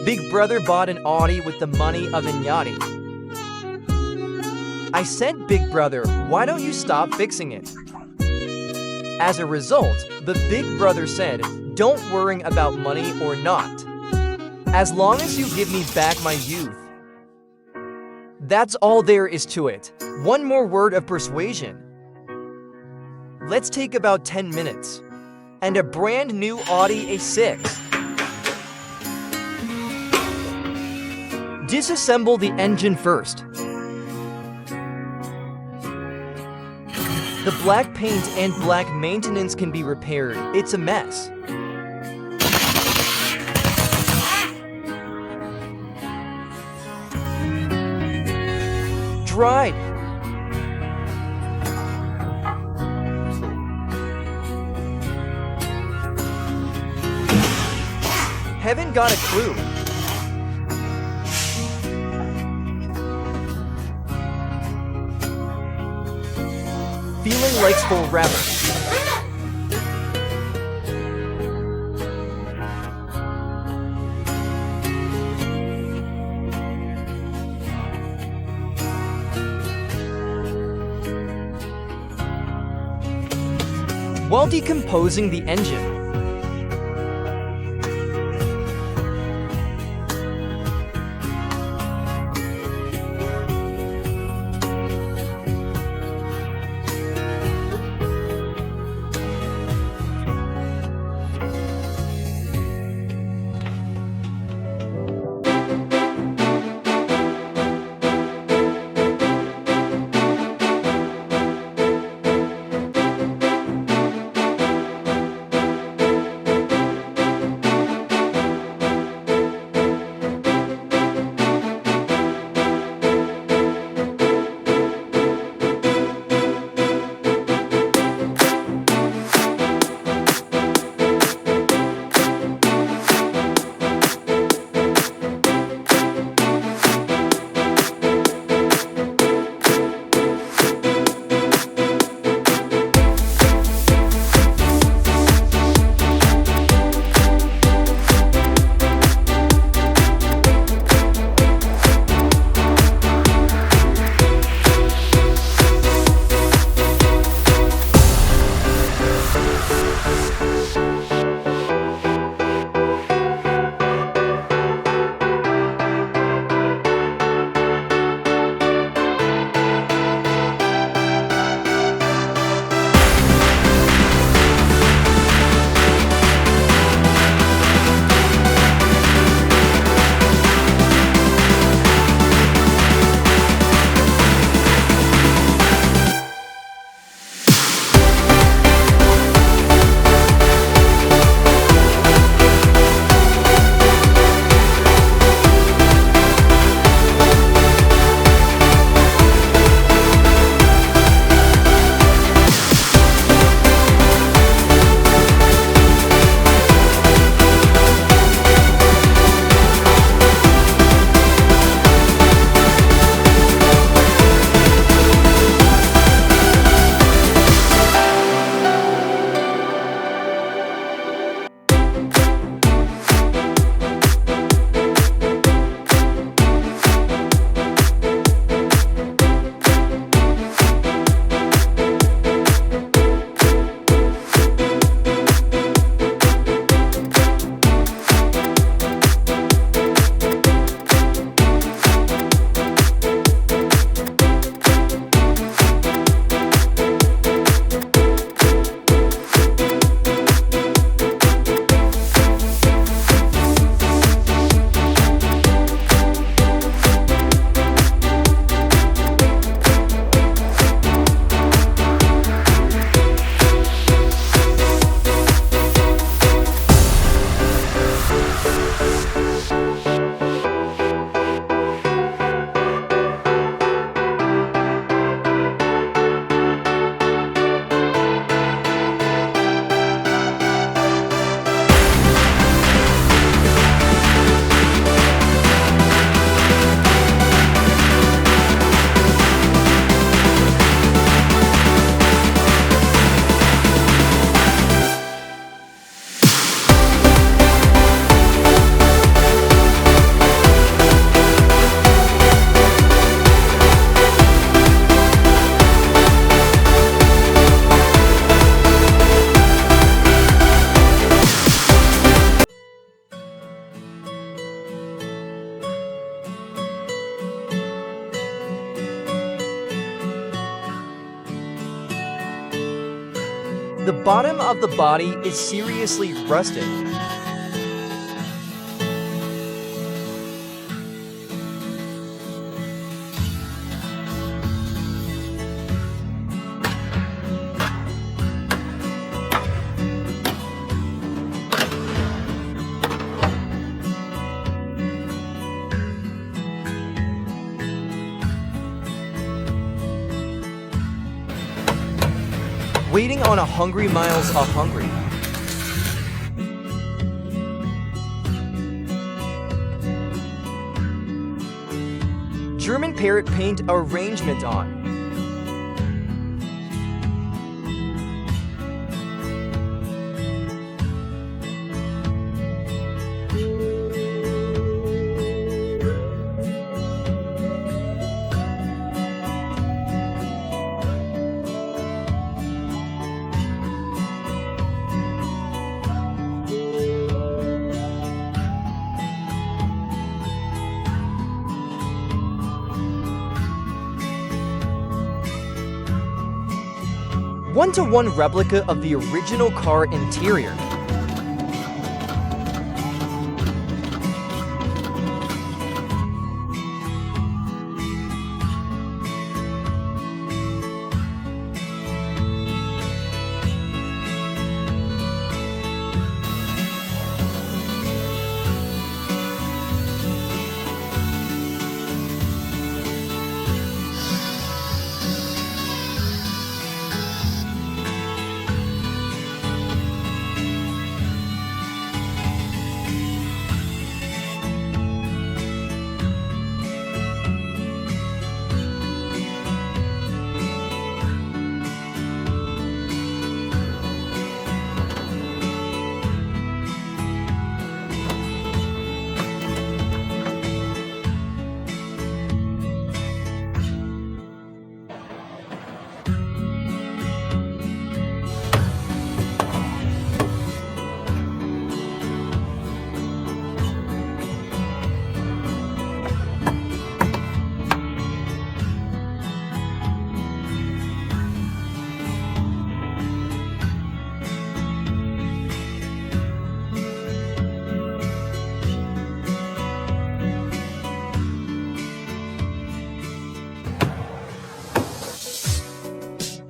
Big brother bought an Audi with the money of an Yachty. I said, Big brother, why don't you stop fixing it? As a result, the big brother said, don't worry about money or not. As long as you give me back my youth. That's all there is to it. One more word of persuasion. Let's take about 10 minutes. And a brand new Audi A6. Disassemble the engine first. The black paint and black maintenance can be repaired. It's a mess. Dried. Haven't got a clue. Feeling like full rubber. While decomposing the engine. The bottom of the body is seriously rusted. Waiting on a hungry miles a hungry. German parrot paint arrangement on. One-to-one replica of the original car interior.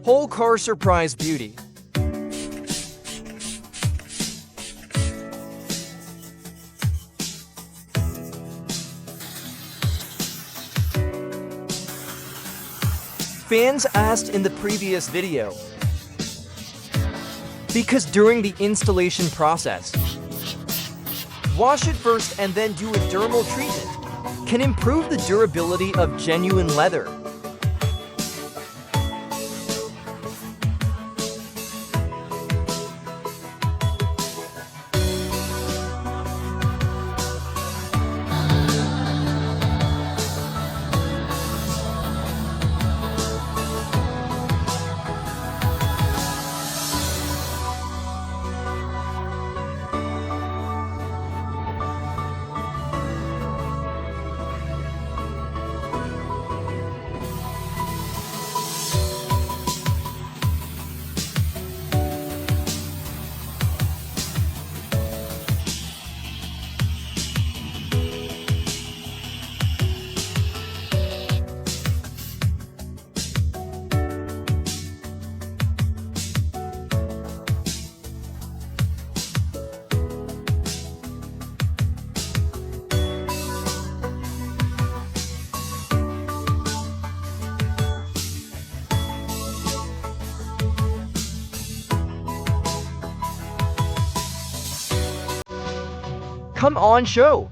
Whole car surprise beauty. Fans asked in the previous video, because during the installation process, wash it first and then do a dermal treatment, can improve the durability of genuine leather. Come on, show!